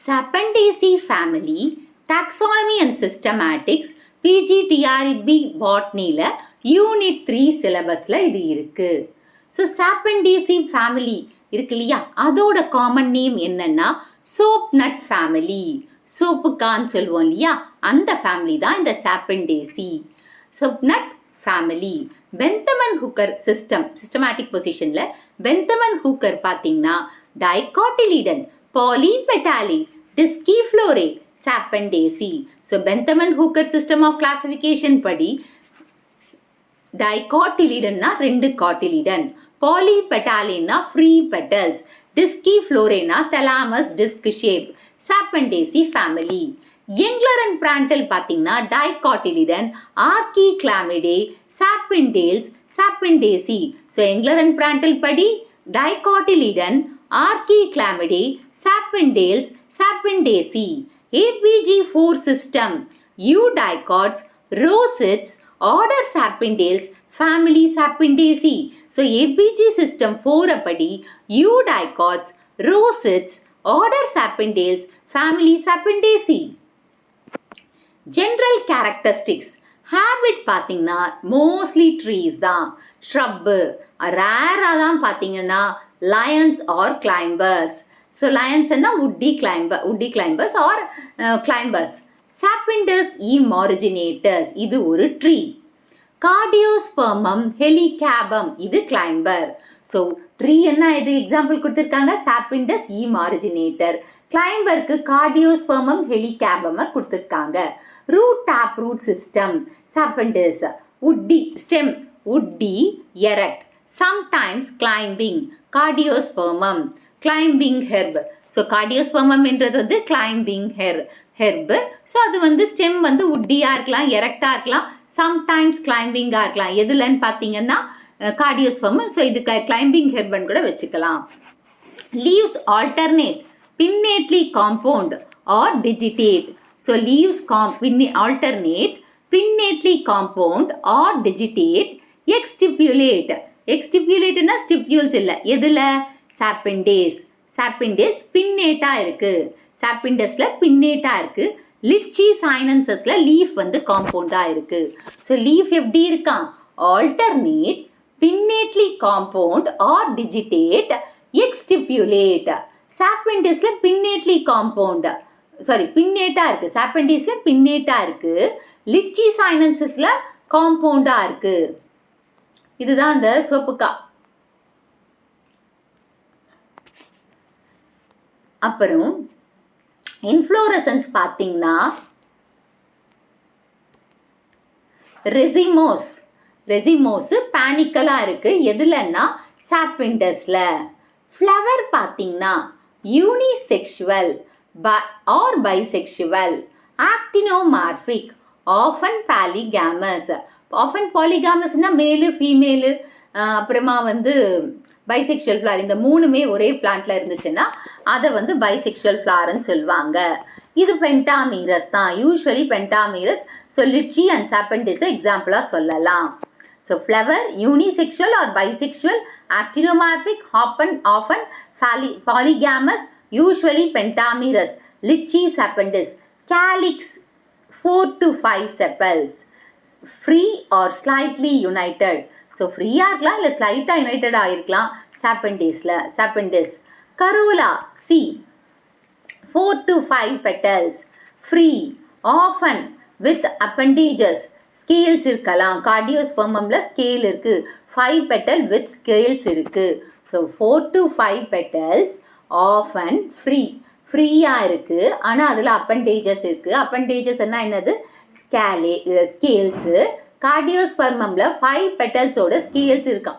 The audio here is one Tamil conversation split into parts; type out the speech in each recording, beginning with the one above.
Sapendaceae family, taxonomy and systematics, PGTRB botany-ல யூனிட் 3 சிலபஸில் இது இருக்குது. ஸோ சாப்பெண்டேசி ஃபேமிலி இருக்கு இல்லையா, அதோட காமன் நேம் என்னன்னா சோப் நட் ஃபேமிலி. சோப்புக்கான்னு சொல்லுவோம் இல்லையா, அந்த ஃபேமிலி தான் இந்த Sapindaceae. Soap nut family. Bentham and Hooker systematic பொசிஷனில் பென்தமன் ஹூக்கர் பார்த்தீங்கன்னா dicotyledon, Polypetalae, Disciflorae, Sapindaceae. So Bentham and Hooker system of classification படி டைகாட்டிலிடன்னா 2 காட்டிலிடன், பாலிபெட்டாலின்னா ஃப்ரீ பெட்டல்ஸ், டிஸ்கிஃப்ளோரேனா thalamus disc shape, Sapindaceae family. Engler and Prantl பார்த்தீங்கன்னா dicotyledon, Archichlamydeae, Sapindales, Sapindaceae. So Engler and Prantl படி dicotyledon, Archichlamydeae, Sapindales, Sapindaceae. APG4 system, யூடைகாட்ஸ், ரோசெட்ஸ், order Sapindales, family Sapindaceae. So APG system 4 அப்படி Eudicots, Rosettes, order Sapindales, family Sapindaceae. General characteristics. Habit பார்த்தீங்கன்னா mostly trees தான், shrub, rare தான் பார்த்தீங்கன்னா lions or climbers. So lions என்ன woody climbers or climbers. Sapindus emarginatus, இது ஒரு ட்ரீ. Cardiospermum helicabum, இது கிளைம்பர். ஸோ ட்ரீ என்ன இது எக்ஸாம்பிள் கொடுத்துருக்காங்க, சாப்பிண்டஸ் emarginator. கிளைம்பருக்கு கார்டியோஸ்பெர்மம் ஹெலிகேபமை கொடுத்துருக்காங்க. Root tap root system, Sapindus. woody stem, woody erect, sometimes climbing, cardiospermum. climbing herb. So Cardiospermum என்றது வந்து கிளைம்பிங் ஹெர்பு. ஸோ அது வந்து ஸ்டெம் வந்து உட்டியாக இருக்கலாம், எரெக்டாக இருக்கலாம், சம்டைம்ஸ் கிளைம்பிங்காக இருக்கலாம். எதுலன்னு பார்த்தீங்கன்னா கார்டியோஸ்பெர்மம். ஸோ இது கிளைம்பிங் ஹெர்பன் கூட வச்சுக்கலாம். Leaves alternate, pinnately compound or digitate. So leaves alternate, pinnately compound or digitate. Exstipulate, எக்ஸ்டிப்யூலேட்னா ஸ்டிப்யூல்ஸ் இல்லை, எதில் சாப்பெண்டேஸ். சாப்பெண்டேஸ் பின்னேட்டாக இருக்குது, சாப்பெண்டஸில் பின்னேட்டாக இருக்குது. லிச்சி சைனன்சஸில் லீஃப் வந்து காம்பவுண்டாக இருக்குது. ஸோ லீஃப் எப்படி இருக்கான், alternate, pinnately compound or digitate, எக்ஸ்டிப்யூலேட். சாப்பெண்டஸில் பின்னேட்லி compound, பின்னேட்டாக இருக்குது, சாப்பெண்டஸில் பின்னேட்டாக இருக்குது, லிச்சி சைனன்சஸில் காம்பவுண்டாக இருக்குது. இதுதான் அந்த சோப்புக்கா. அப்புறம் இன்ஃப்ளோரசன்ஸ் பார்த்தீங்கன்னா ரெசிமோஸ் பேனிக்கலாக இருக்குது. எதுலன்னா சாப்பெண்டஸில். ஃப்ளவர் பார்த்தீங்கன்னா unisexual or bisexual, actinomorphic, often polygamous. Often பாலிகாமஸ்னா மேலு ஃபீமேலு, அப்புறமா வந்து பைசெக்சுவல் ஃப்ளார். இந்த மூணுமே ஒரே பிளான்ட்ல இருந்துச்சுன்னா அதை வந்து பைசெக்சுவல் ஃப்ளார்ன்னு சொல்லுவாங்க. இது பென்டாமீரஸ் தான், usually pentamerous. So litchi and சாப்பெண்டஸை எக்ஸாம்பிளாக சொல்லலாம். So flower unisexual or bisexual, actinomorphic, often polygamous, usually pentamerous, litchi, Sapindus. Calyx 4 to 5 sepals, free or slightly united. So ஃப்ரீயாக இருக்கலாம், இல்லை ஸ்லைட்டாக யுனைட்டடாக இருக்கலாம் Sapindus. Corolla C 4 to 5 petals, free, often with appendages, scales இருக்கலாம். கார்டியோஸ்பெர்மமில் ஸ்கேல் இருக்குது, 5 petal வித் ஸ்கேல்ஸ் இருக்குது. ஸோ 4 to 5 petals, ஆஃபன் ஃப்ரீயாக இருக்குது, ஆனால் அதில் அப்பண்டேஜஸ் இருக்குது. அப்பண்டேஜஸ் என்ன என்னது, ஸ்கேல்ஸு. கார்டியோஸ்பெர்மமில் 5 பெட்டல்ஸோட ஸ்கேல்ஸ் இருக்கான்.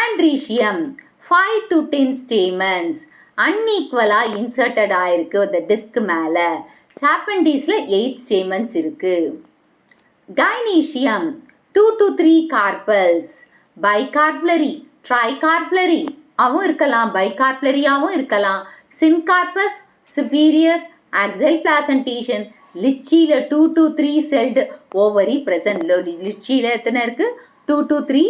ஆண்ட்ரீஷியம் 5 to 10 ஸ்டேமன்ஸ், அன்ஈக்குவலாக இன்சர்ட்டடாக இருக்குது அந்த டிஸ்க் மேலே. சாப்பெண்டீஸில் 8 ஸ்டேமன்ஸ் இருக்குது. கைனீஷியம் 2 to 3 கார்பல்ஸ், பைகார்ப்லரி, ட்ரைகார்ப்லரி ஆகவும் இருக்கலாம், பைகார்ப்லரியாகவும் இருக்கலாம். Syncarpous superior, axile placentation. லிச்சியில் 2 to 3 செல்டு ஓவரி ப்ரெசன்ட். லிச்சியில் எத்தனை இருக்குது, 2 to 3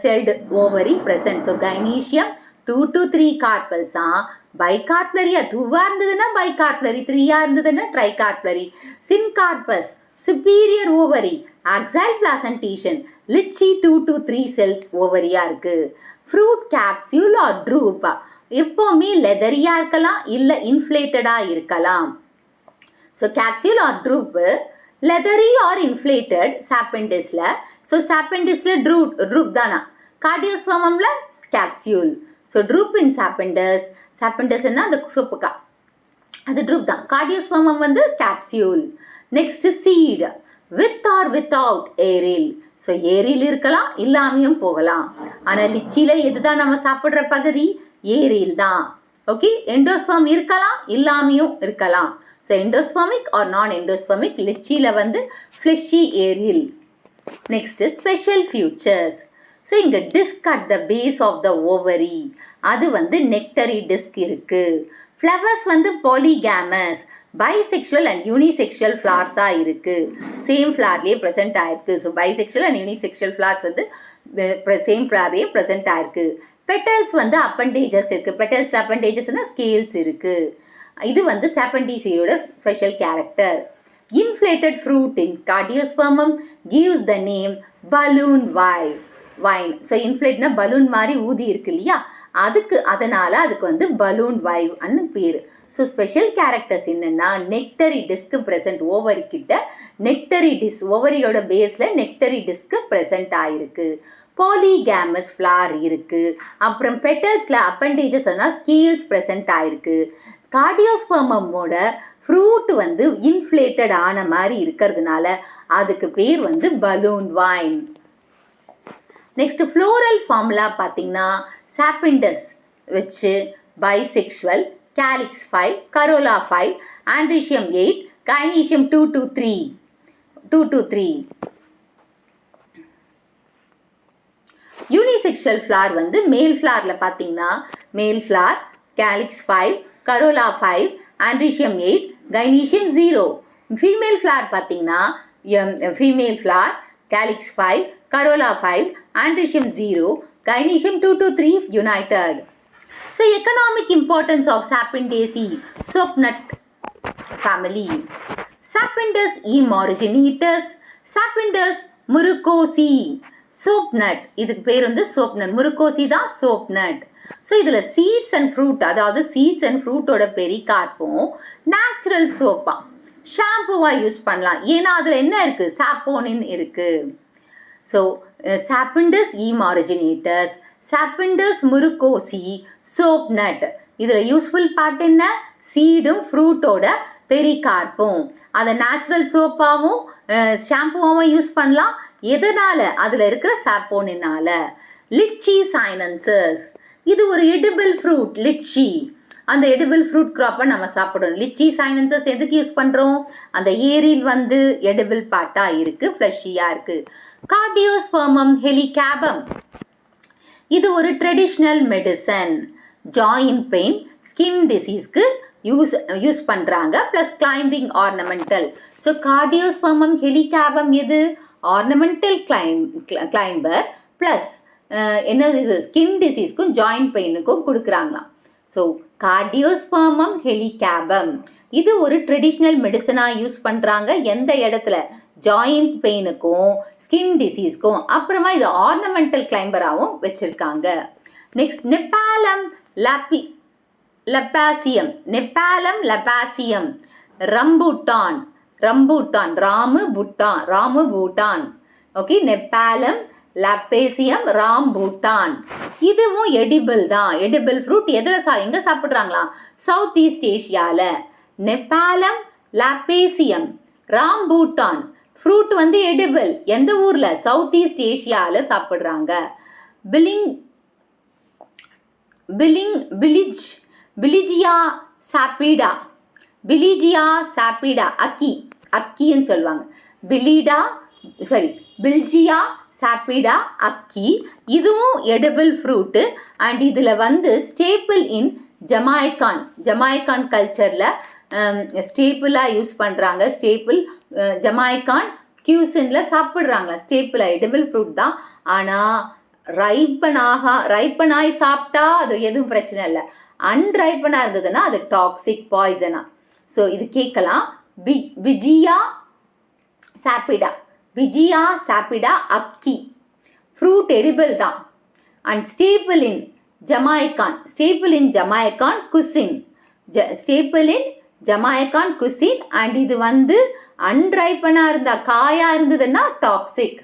celled ovary present. So gynoecium 2 to 3 carpels பைகார்பலரியா 2வா இருந்ததுன்னா பைகார்பலரி 3யா இருந்ததுன்னா tricarpellary syncarpous superior ovary axial placentation litchi 2 to 3 cells ஓவரியா இருக்கு fruit capsule or drupe எப்போவுமே லெதரியா இருக்கலாம் இல்லை இன்ஃப்ளேட்டடா இருக்கலாம் so capsule or drupe leathery or inflated sapendisல ஸோ sapendisல drupe தானா cardiospermumல capsule ஸோ drupe in sapendisன்னா அந்த சொப்புக்கா அது drupe தான் cardiospermum வந்து capsule next seed with or without aerial so ஏரியில் இருக்கலாம் இல்லாமையும் போகலாம் ஆனால் லிச்சியில் எதுதான் நம்ம சாப்பிட்ற பகுதி ஏரியில் தான் ஓகே எண்டோஸ்பர்ம் இருக்கலாம் இல்லாமையும் இருக்கலாம் ஸோ எண்டோஸ்பர்மிக் ஆர் நான் எண்டோஸ்பர்மிக் லிச்சியில் வந்து ஃப்ளெஷி ஏரியில் நெக்ஸ்ட்டு ஸ்பெஷல் ஃபியூச்சர்ஸ் ஸோ இங்கே disc at the base of the ovary அது வந்து நெக்டரி டிஸ்க் இருக்குது ஃப்ளவர்ஸ் வந்து பாலிகேமஸ் பைசெக்சுவல் அண்ட் யூனிசெக்சுவல் ஃப்ளார்ஸாக இருக்குது சேம் ஃப்ளார்லேயே ப்ரெசென்ட் ஆயிருக்கு so bisexual and unisexual flowers வந்து சேம் ஃப்ளார்லேயே ப்ரெசென்ட் ஆயிருக்கு பெட்டல்ஸ் வந்து அப்பண்டேஜஸ் இருக்குது பெட்டல்ஸ் அப்பண்டேஜஸ்னால் ஸ்கேல்ஸ் இருக்குது இது வந்து சாப்பண்டீசியோட special character inflated fruit in Cardiospermum gives the name balloon wine so இன்ஃப்ளேட்னா பலூன் மாதிரி ஊதி இருக்கு இல்லையா அதனால் அதுக்கு வந்து பலூன் வைவ்னு பேர் ஸோ ஸ்பெஷல் கேரக்டர்ஸ் என்னென்னா நெக்டரி டிஸ்க் ப்ரெசென்ட் ஓவரி கிட்ட நெக்டரி டிஸ்க் ஓவரியோட பேஸில் நெக்டரி டிஸ்க் ப்ரெசென்ட் ஆகிருக்கு பாலிகேமஸ் ஃப்ளார் இருக்குது அப்புறம் பெட்டல்ஸில் அப்பண்டேஜஸ் ஸ்கேல்ஸ் ப்ரெசென்ட் ஆகிருக்கு கார்டியோஸ்பர்மமோட ஃப்ரூட் வந்து இன்ஃப்ளேட்டட் ஆன மாதிரி இருக்கிறதுனால அதுக்கு பேர் வந்து balloon vine next floral formula பார்த்தீங்கன்னா சாப்பிண்டஸ் வச்சு bisexual calyx 5 corolla 5 androecium 8 gynoecium 2 to 3 unisexual flower வந்து மேல் ஃப்ளாரில் பார்த்தீங்கன்னா male flower calyx 5 corolla 5 androecium 8 gynoecium 0 female flower பார்த்தீங்கன்னா female flower calyx 5 corolla 5 androecium 0 gynoecium 2 to 3 united So, economic importance of Sapindaceae soapnut family. Sapindus emoriginatus, Sapindus murucosae, soapnut. இதுக்கு பேர் வந்து soapnut. Murucosae தான் soapnut. ஸோ இதில் சீட்ஸ் அண்ட் ஃப்ரூட் அதாவது சீட்ஸ் அண்ட் ஃப்ரூட்டோட பெரிகார்ப்பும் நேச்சுரல் சோப்பாக ஷாம்புவாக யூஸ் பண்ணலாம் ஏன்னா அதில் என்ன இருக்குது சாப்போனின் இருக்குது so Sapindus emoriginatus Sapindus mukorossi soap nut இதில் யூஸ்ஃபுல் பார்ட் என்ன சீடும் ஃப்ரூட்டோட பெரிகார்ப்பும் அதை நேச்சுரல் சோப்பாகவும் ஷாம்புவாகவும் யூஸ் பண்ணலாம் எதனால் அதில் இருக்கிற சாப்போனினால் லிச்சி சைனன்சஸ் இது ஒரு எடிபிள் ஃப்ரூட் லிச்சி அந்த எடிபிள் ஃப்ரூட் க்ராப்பை நம்ம சாப்பிடணும் லிச்சி சைனன்சஸ் எதுக்கு யூஸ் பண்ணுறோம் அந்த ஏரியில் வந்து எடிபிள் பார்ட்டாக இருக்குது ஃப்ளஷியாக இருக்குது கார்டியோஸ்பர்மம் ஹெலிகேபம் இது ஒரு traditional medicine joint pain skin டிசீஸ்க்கு யூஸ் பண்ணுறாங்க plus climbing ornamental so Cardiospermum halicacabum எது ஆர்னமெண்டல் கிளைம்பர் ப்ளஸ் என்னது இது ஸ்கின் டிசீஸ்க்கும் ஜாயின்ட் பெயினுக்கும் கொடுக்குறாங்களாம் ஸோ கார்டியோஸ்பர்மம் ஹெலிகேபம் இது ஒரு ட்ரெடிஷ்னல் மெடிசனாக யூஸ் பண்ணுறாங்க எந்த இடத்துல ஜாயின்ட் பெயினுக்கும் ஸ்கின் டிசீஸ்க்கும் அப்புறமா இது ஆர்னமெண்டல் கிளைம்பராகவும் வச்சுருக்காங்க next Nephelium lappaceum Nephelium lappaceum rambutan rambutan okay Nephelium lappaceum rambutan இதுவும் எடிபிள் தான் எடிபிள் ஃப்ரூட் எதில் எங்கே சாப்பிட்றாங்களா சவுத் ஈஸ்ட் ஏஷியாவில் நெப்பாலம் லப்பேசியம் ராம்பூட்டான் ஃப்ரூட் வந்து எடிபிள் எந்த ஊரில் சவுத் ஈஸ்ட் ஏஷியாவில் சாப்பிட்றாங்க பிலிஜியா சாப்பிடா அக்கின்னு சொல்லுவாங்க பில்ஜியா சாப்பிடா அக்கி இதுவும் எடிபிள் ஃப்ரூட்டு அண்ட் இதில் வந்து ஸ்டேப்பிள் இன் ஜமாய்கான் கல்ச்சரில் ஸ்டேப்பிளாக யூஸ் பண்ணுறாங்க ஸ்டேப்பிள் ஜமாய்கான் கியூசினில் சாப்பிட்றாங்களா ஸ்டேப்பிளாக எடிபிள் ஃப்ரூட் தான் ஆனால் ரைப்பனாய் சாப்பிட்டா அது எதுவும் பிரச்சனை இல்லை. அன்ரைப்பனாக இருந்ததுன்னா அது டாக்ஸிக் பாய்சனா. ஸோ இது கேட்கலாம். விஜியா சாப்பிடா அப்கி ஃப்ரூட் எடிபிள் தான். And staple in Jamaican cuisine. And இது வந்து அன்ரைப்பனாக இருந்தால் காயாக இருந்ததுன்னா toxic.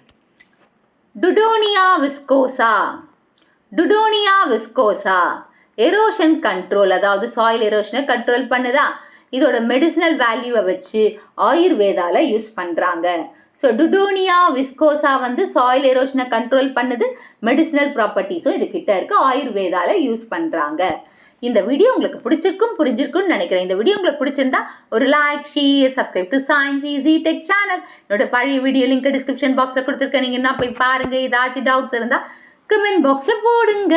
Dodonaea viscosa erosion control, அதாவது சாயில் எரோஷனை கண்ட்ரோல் பண்ணுதா. இதோட மெடிசினல் வேல்யூவை வச்சு ஆயுர்வேதால யூஸ் பண்ணுறாங்க. ஸோ டுடோனியா விஸ்கோசா வந்து சாயில் எரோஷனை கண்ட்ரோல் பண்ணுது. மெடிசினல் ப்ராப்பர்ட்டிஸும் இது கிட்ட இருக்கு, ஆயுர்வேதால யூஸ் பண்ணுறாங்க. இந்த வீடியோ உங்களுக்கு புரிஞ்சிருக்குன்னு நினைக்கிறேன். இந்த வீடியோ உங்களுக்கு பிடிச்சிருந்தா ஒரு like, share, subscribe to science easy tech channel. என்னோட பழைய வீடியோ லிங்க் டிஸ்கிரிப்ஷன் பாக்ஸில் கொடுத்துருக்கேன். நீங்கள் என்ன போய் பாருங்கள். ஏதாச்சும் டவுட்ஸ் இருந்தால் கமெண்ட் பாக்ஸில் போடுங்க.